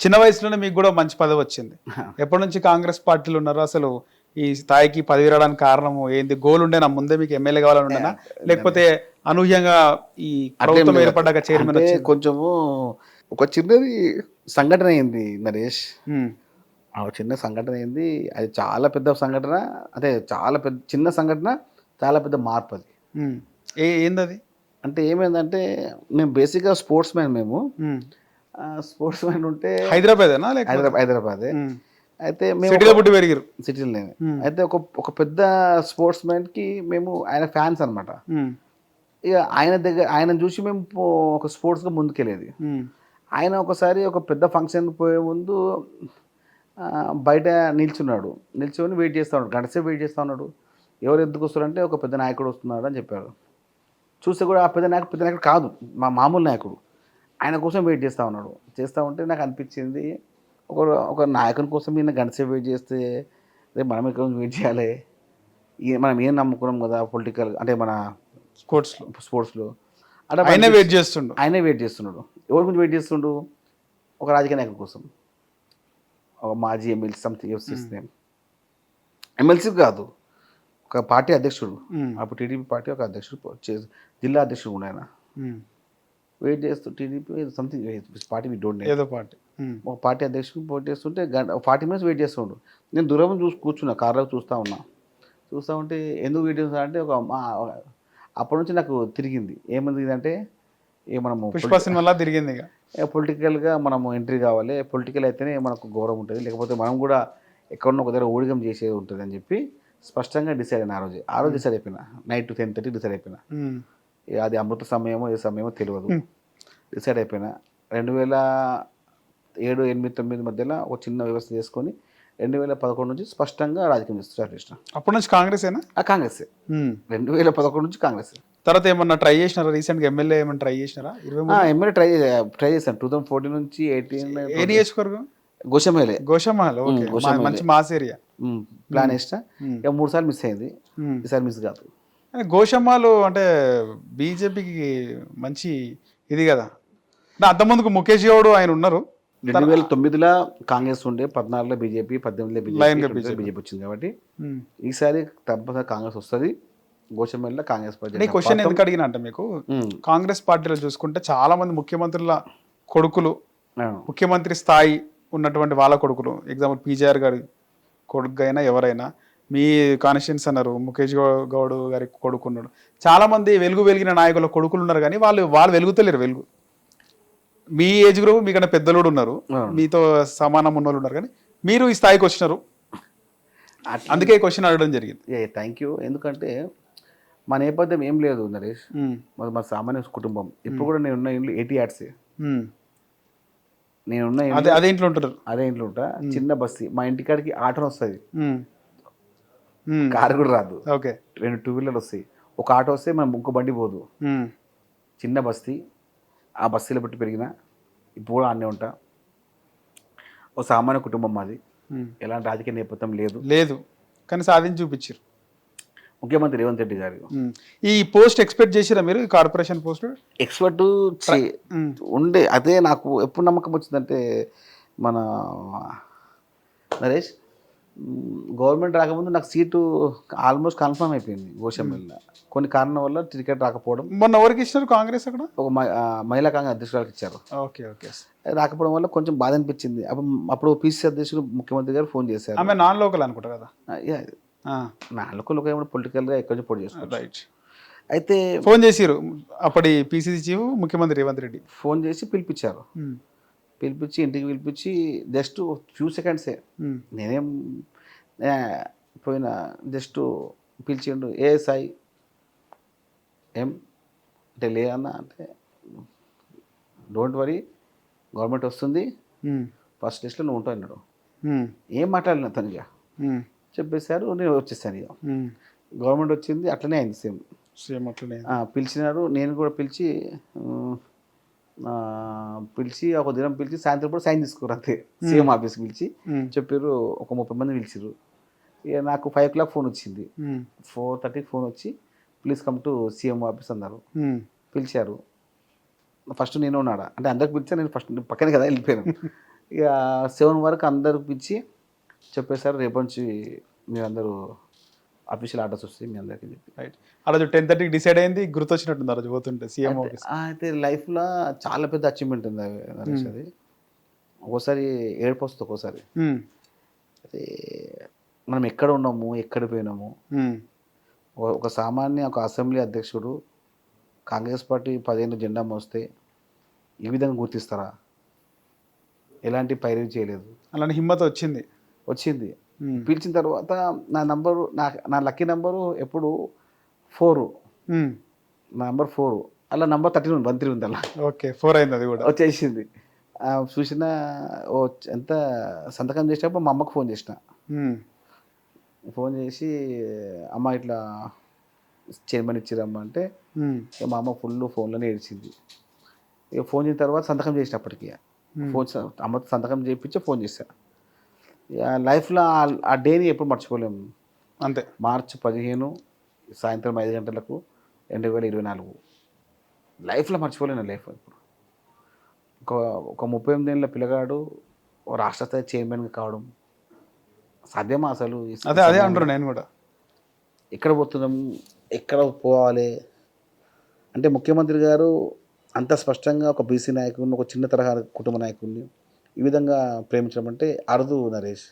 చిన్న వయసులోనే మీకు కూడా మంచి పదవి వచ్చింది. ఎప్పటి నుంచి కాంగ్రెస్ పార్టీలో ఉన్నారు? అసలు ఈ స్థాయికి పదవి రావడానికి కారణము ఏంది? గోల్ ఉండేనా ముందే మీకు ఎమ్మెల్యే కావాలని ఉండేనా, లేకపోతే అనూహ్యంగా ఈ ప్రభుత్వం ఏర్పడ్డాక చైర్మన్ అంటే వచ్చింది? కొంచెము ఒక చిన్నది సంఘటన అయింది నరేష్. ఉమ్, ఆ చిన్న సంఘటన అయింది, అది చాలా పెద్ద సంఘటన. అదే చాలా పెద్ద చిన్న సంఘటన, చాలా పెద్ద మార్పు అది. ఉమ్. ఏందది? అంటే ఏమైందంటే మేము బేసిక్గా స్పోర్ట్స్ మ్యాన్ మేము. స్పోర్ట్స్ మ్యాన్ ఉంటే హైదరాబాదేనా లేకపోతే? హైదరాబాదే. ఉమ్. అయితే మేము సిటీలో పుట్టి పెరిగిరు. సిటీలోనే. ఉమ్, అయితే ఒక పెద్ద స్పోర్ట్స్ మ్యాన్కి మేము ఆయన ఫ్యాన్స్ అనమాట. ఉమ్, ఇక ఆయనను చూసి మేము ఒక స్పోర్ట్స్గా ముందుకెళ్ళేది. ఉమ్, ఆయన ఒకసారి ఒక పెద్ద ఫంక్షన్ పోయే ముందు బయట నిల్చొని వెయిట్ చేస్తూ ఉన్నాడు, గంటసేపు వెయిట్ చేస్తూ ఉన్నాడు. ఎవరు ఎందుకు వస్తారంటే ఒక పెద్ద నాయకుడు వస్తున్నాడు అని చెప్పారు. చూస్తే కూడా ఆ పెద్ద నాయకుడు కాదు, మామూలు నాయకుడు. ఆయన కోసం వెయిట్ చేస్తూ ఉన్నాడు. చేస్తూ ఉంటే నాకు అనిపించింది, ఒక ఒక నాయకుని కోసం ఈయన గంటసేపు వెయిట్ చేస్తే రేపు మనం ఎక్కడ వెయిట్ చేయాలి, మనం ఏం నమ్ముకున్నాం కదా పొలిటికల్ అంటే మన స్పోర్ట్స్లో అంటే ఆయనే వెయిట్ చేస్తుండు. ఆయనే వెయిట్ చేస్తున్నాడు. ఎవరి గురించి వెయిట్ చేస్తుండు? ఒక రాజకీయ నాయకుడి కోసం, ఒక మాజీ ఎమ్మెల్సీ సంథింగ్ నేమ్, ఎమ్మెల్సీ కాదు, ఒక పార్టీ అధ్యక్షుడు. అప్పుడు టీడీపీ పార్టీ ఒక అధ్యక్షుడు, జిల్లా అధ్యక్షుడు కూడా ఆయన. వెయిట్ చేస్తూ TDP something party me don't ఏదో పార్టీ ఒక పార్టీ అధ్యక్షుడు వెయిట్ చేస్తుంటే 40 minutes వెయిట్ చేస్తుండు. నేను దూరం చూసి కూర్చున్నా, కార్లో చూస్తూ ఉంటే ఎందుకు వెయిట్ చేస్తున్నా అంటే అప్పటి నుంచి నాకు తిరిగింది. ఏమంది అంటే మనము పుష్ప సినిమాలా తిరిగింది. ఇక పొలిటికల్గా మనము ఎంట్రీ కావాలి, పొలిటికల్ అయితేనే మనకు గౌరవం ఉంటుంది, లేకపోతే మనం కూడా ఎక్కడన్నా ఒక దగ్గర ఊడిగం చేసేది ఉంటుంది అని చెప్పి స్పష్టంగా డిసైడ్ అయిన. ఆ రోజు డిసైడ్ అయిపోయినా, నైట్ 10:30 డిసైడ్ అయిపోయినా. అది అమృత సమయమో ఏ సమయమో తెలియదు. డిసైడ్ అయిపోయినా 2007, 8, 9 మధ్యలో ఒక చిన్న వ్యవస్థ చేసుకొని 2011 నుంచి స్పష్టంగా రాజకీయం స్టార్ట్ చేసిన. అప్పటి నుంచి కాంగ్రెసేనా? కాంగ్రెస్ 2011 నుంచి కాంగ్రెస్. తర్వాత ఏమన్నా ట్రై చేసినారా? రీసెంట్గా ఎమ్మెల్యే ఏమన్నా ట్రై చేసినారా? ఎమ్మెల్యే ట్రై చేశాను 2014 నుంచి 18. ఏ నియోజకవర్గం? గోషమేలే. గోషమాల్. ఓకే, మంచి మాస్ ఏరియా. ప్లాన్ వేసిన, ఇక 3 సార్లు మిస్ అయింది, ఈసారి మిస్ కాదు. గోషమ్మాలు అంటే బీజేపీకి మంచి ఇది కదా. అంతకుముందుకు ముఖేష్ గౌడ్ ఆయన ఉన్నారు. 2009లో కాంగ్రెస్ ఉండే, 14లో బీజేపీ, 18లో బీజేపీ వచ్చింది. కాబట్టి ఈసారి తప్పనిసరిగా కాంగ్రెస్ వస్తుంది. గోషమేల్లో కాంగ్రెస్ పార్టీ. క్వశ్చన్ ఎందుకు అడిగిన అంటే, మీకు కాంగ్రెస్ పార్టీలో చూసుకుంటే చాలా మంది ముఖ్యమంత్రుల కొడుకులు, ముఖ్యమంత్రి స్థాయి ఉన్నటువంటి వాళ్ళ కొడుకులు, ఎగ్జాంపుల్ పీజీఆర్ గారి కొడుకు అయినా ఎవరైనా, మీ కాన్స్టిట్యూన్స్ అన్నారు, ముఖేష్ గౌడ్ గారి కొడుకు ఉన్నాడు. చాలా మంది వెలిగిన నాయకుల కొడుకులు ఉన్నారు, కానీ వాళ్ళు వెలుగుతలేరు వెలుగు. మీ ఏజ్ గ్రూప్ మీకన్నా పెద్దలు ఉన్నారు, మీతో సమానం ఉన్న వాళ్ళు ఉన్నారు, కానీ మీరు ఈ స్థాయికి వచ్చినారు. అందుకే క్వశ్చన్ అడగడం జరిగింది. Thank you. ఎందుకంటే మా నేపథ్యం ఏం లేదు నరేష్, మా సామాన్య కుటుంబం. ఇప్పుడు కూడా నేనున్న ఇల్లు 80 yards. నేనున్న అదే ఇంట్లో ఉంటారు. అదే ఇంట్లో ఉంటా. చిన్న బస్సు, మా ఇంటికాడికి ఆటో వస్తుంది, కారు కూడా రాదు. ఓకే, 2 2-wheeler వస్తాయి. ఒక ఆటో వస్తే మనం ఇంకో బండి పోదు. చిన్న బస్తీ, ఆ బస్తీలో పెట్టి పెరిగిన, ఇప్పుడు కూడా అన్నీ ఉంటా. ఒక సామాన్య కుటుంబం మాది, ఎలాంటి రాజకీయ నేపథ్యం లేదు, కానీ సాధించి చూపించారు ముఖ్యమంత్రి రేవంత్ రెడ్డి గారు. ఈ పోస్ట్ ఎక్స్పెక్ట్ చేసిరా మీరు? కార్పొరేషన్ పోస్ట్ ఎక్స్పర్ట్ ఉండే. అదే నాకు ఎప్పుడు నమ్మకం వచ్చిందంటే, మన నరేష్ గవర్నమెంట్ రాకముందు నాకు సీటు ఆల్మోస్ట్ కన్ఫర్మ్ అయిపోయింది గోషమేల్లో. కొన్ని కారణం వల్ల టికెట్ రాకపోవడం. మొన్న ఎవరికి ఇచ్చారు కాంగ్రెస్? అక్కడ ఒక మహిళా కాంగ్రెస్ అధ్యక్షురాలకు ఇచ్చారు. Okay okay. రాకపోవడం వల్ల కొంచెం బాధ అనిపించింది. అప్పుడు పిసిసి అధ్యక్షుడు ముఖ్యమంత్రి గారు ఫోన్ చేశారు. ఆమె నాన్ లోకల్ అనుకుంటా కదా? నాలుగు ఏమైనా పొలిటికల్గా ఎక్కడి పోటీ చేసుకోవచ్చు. రైట్. అయితే ఫోన్ చేసిరు అప్పటి పిసిసి చీఫ్ ముఖ్యమంత్రి రేవంత్ రెడ్డి. ఫోన్ చేసి పిలిపించారు. పిలిపించి ఇంటికి పిలిపించి జస్ట్ ఫ్యూ సెకండ్సే, నేనేం పోయిన, జస్ట్ పిలిచిండు. ఏ సాయి ఏం అంటే, లేదన్నా అంటే, డోంట్ వరీ గవర్నమెంట్ వస్తుంది, ఫస్ట్ లిస్ట్లో నువ్వు ఉంటావు అన్నాడు. ఏం మాట్లాడిన తనగా చెప్పేశారు. నేను వచ్చేసాను. ఇక గవర్నమెంట్ వచ్చింది, అట్లనే అయింది. సేమ్ అట్లనే పిలిచినారు. నేను కూడా పిలిచి ఒక దినం పిలిచి సాయంత్రం కూడా సైన్ తీసుకోరు అంతే. సీఎం ఆఫీస్కి పిలిచి చెప్పారు. ఒక 30 మంది పిలిచారు. ఇక నాకు 5 o'clock ఫోన్ వచ్చింది. 4:30 ఫోన్ వచ్చి please come to CM office అన్నారు. పిలిచారు. ఫస్ట్ నేను ఉన్నాడా అంటే అందరికి పిలిచా, నేను ఫస్ట్ పక్కనే కదా వెళ్ళిపోయాను. ఇక 7 వరకు అందరు పిలిచి చెప్పేశారు, రేపు నుంచి మీరందరూ అఫీషియల్ ఆర్డర్స్ వస్తాయి మీ అందరికీ చెప్పి. రైట్. ఆ రోజు 10:30కి డిసైడ్ అయింది, గుర్తొచ్చినట్టుంది ఆ రోజు పోతుంటే సీఎం ఆఫీస్. అయితే లైఫ్లో చాలా పెద్ద అచీవ్మెంట్ ఉంది నరేష్. అది ఒక్కోసారి ఏడుపు వస్తుంది, ఒక్కోసారి అది మనం ఎక్కడ ఉన్నాము, ఎక్కడ పోయినాము. ఒక సామాన్య ఒక అసెంబ్లీ అధ్యక్షుడు కాంగ్రెస్ పార్టీ 10 ఏళ్ళ జెండా మోస్తే ఈ విధంగా గుర్తిస్తారా? ఎలాంటి పైరవి చేయలేదు, అలాంటి హిమ్మత వచ్చింది. పిలిచిన తర్వాత నా లక్కీ నెంబరు ఎప్పుడు 4, నా నెంబర్ 4. అలా నెంబర్ 13 ఉంది అలా. ఓకే, 4 అయింది, అది కూడా వచ్చేసింది. చూసిన ఎంత సంతకం చేసినప్పుడు మా అమ్మకు ఫోన్ చేసిన. ఫోన్ చేసి అమ్మ ఇట్లా చైర్మన్ ఇచ్చిరమ్మ అంటే మా అమ్మ ఫుల్ ఫోన్లోనే ఏడ్చింది. ఇక ఫోన్ చేసిన తర్వాత సంతకం చేసినప్పటికీ అమ్మతో సంతకం చేయించి ఫోన్ చేశాను. లైఫ్లో ఆ డేని ఎప్పుడు మర్చిపోలేము. అంతే. మార్చి 15 సాయంత్రం 5 గంటలకు 2024 లైఫ్లో మర్చిపోలేను. లైఫ్ ఇప్పుడు ఒక 38 ఏళ్ళ పిల్లగాడు రాష్ట్ర స్థాయి చైర్మన్గా కావడం సాధ్యమా అసలు? అదే అంటారు. నేను కూడా ఎక్కడ పోతున్నాం, ఎక్కడ పోవాలి అంటే ముఖ్యమంత్రి గారు అంత స్పష్టంగా ఒక బీసీ నాయకుడిని, ఒక చిన్న తరహా కుటుంబ నాయకుడిని ఈ విధంగా ప్రేమించడం అంటే అరుదు నరేష్.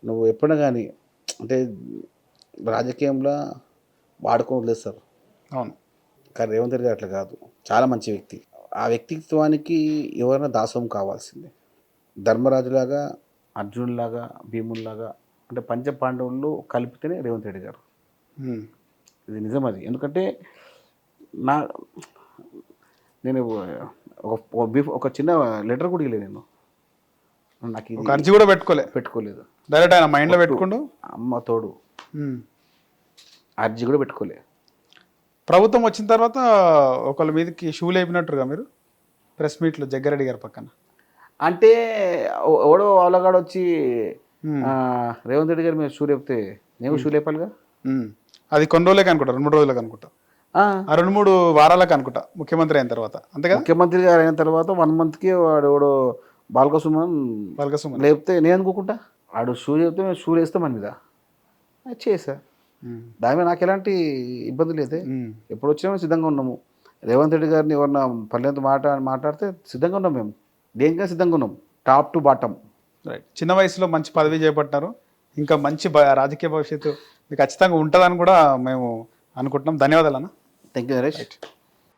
నువ్వు ఎప్పుడైనా కానీ అంటే రాజకీయంలో వాడుకొని వదిలేస్తారు. అవును. కానీ రేవంత్ రెడ్డి గారు అట్లా కాదు, చాలా మంచి వ్యక్తి. ఆ వ్యక్తిత్వానికి ఎవరైనా దాసోహం కావాల్సిందే. ధర్మరాజులాగా, అర్జునులాగా, భీముల్లాగా అంటే పంచపాండవులు కలిపితేనే రేవంత్ రెడ్డి గారు. ఇది నిజం. అది ఎందుకంటే నేను ఒక చిన్న లెటర్ కూడా ఇవ్వలేదు, నేను నాకు అర్జీ కూడా పెట్టుకోలేదు. డైరెక్ట్ ఆయన మైండ్లో పెట్టుకుంటూ అమ్మ తోడు అర్జీ కూడా పెట్టుకోలేదు. ప్రభుత్వం వచ్చిన తర్వాత ఒకళ్ళ మీదకి షూలు అయిపోయినట్టుగా మీరు ప్రెస్ మీట్లో జగ్గారెడ్డి గారి పక్కన అంటే ఎవడో వాళ్ళగాడు వచ్చి రేవంత్ రెడ్డి గారు మీరు షూ లేపితే నేను షూ లేపాలిగా. అది కొన్ని రోజులకి అనుకుంటా, 2-3 రోజులకు అనుకుంటా, 2-3 వారాలకు అనుకుంటా ముఖ్యమంత్రి అయిన తర్వాత. అంతే కదా, ముఖ్యమంత్రి గారు అయిన తర్వాత 1 మంత్కి వాడు ఎవడో బాలకసుమన్ లేపితే నేను అనుకోకుండా వాడు షూ చెప్తే మేము షూ వేస్తాం మన మీద చేసా. దాని మీద నాకు ఎలాంటి ఇబ్బంది లేదే. ఎప్పుడు వచ్చినా సిద్ధంగా ఉన్నాము. రేవంత్ రెడ్డి గారిని ఎవరన్నా పల్లెంతో మాట్లాడితే సిద్ధంగా ఉన్నాం, మేము దేనికైనా సిద్ధంగా ఉన్నాం, టాప్ టు బాటమ్. రైట్. చిన్న వయసులో మంచి పదవి చేపట్టినారు, ఇంకా మంచి రాజకీయ భవిష్యత్తు మీకు ఖచ్చితంగా ఉంటుందని కూడా మేము అనుకుంటున్నాం. ధన్యవాదాలు అన్న. Thank you Naresh.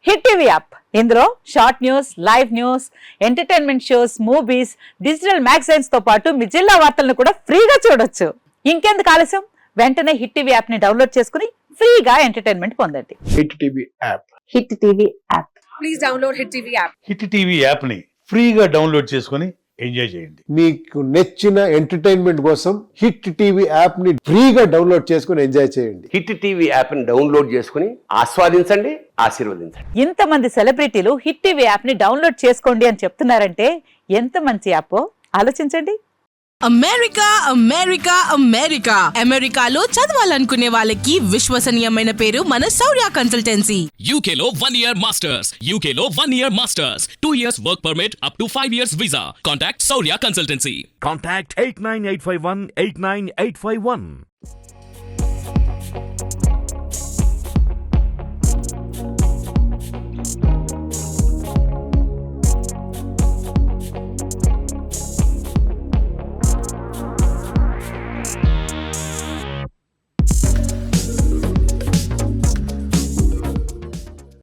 Hit TV app, ఇందులో short news, live news, entertainment shows, movies, digital magazines తో పాటు మీ జిల్లా వార్తలను కూడా ఫ్రీగా చూడొచ్చు. ఇంకెందుకు ఆలస్యం, వెంటనే హిట్ టీవీ యాప్ ని డౌన్లోడ్ చేసుకుని ఫ్రీగా ఎంటర్టైన్మెంట్ పొందండి. Hit TV app. Hit TV app. Please download hit TV app. Hit TV app ని ఫ్రీగా డౌన్లోడ్ చేసుకొని ఎంజాయ్ చేయండి. మీకు నచ్చిన ఎంటర్టైన్మెంట్ కోసం హిట్ టీవీ యాప్ ని ఫ్రీగా డౌన్లోడ్ చేసుకొని ఎంజాయ్ చేయండి. హిట్ టీవీ యాప్ ని డౌన్లోడ్ చేసుకుని ఆస్వాదించండి, ఆశీర్వదించండి. ఇంతమంది సెలబ్రిటీలు హిట్ టీవీ యాప్ ని డౌన్లోడ్ చేసుకోండి అని చెప్తున్నారంటే ఎంత మంచి యాప్ ఆలోచించండి. అమెరికా అమెరికా అమెరికా అమెరికాలో చదవాలనుకునే వాళ్ళకి విశ్వసనీయమైన పేరు మన శౌర్య కన్సల్టెన్సీ. UK లో 1 year masters. UK లో 1 year masters. 2 years work permit up to 5 years visa. Contact Saurya Consultancy. Contact 89851 89851.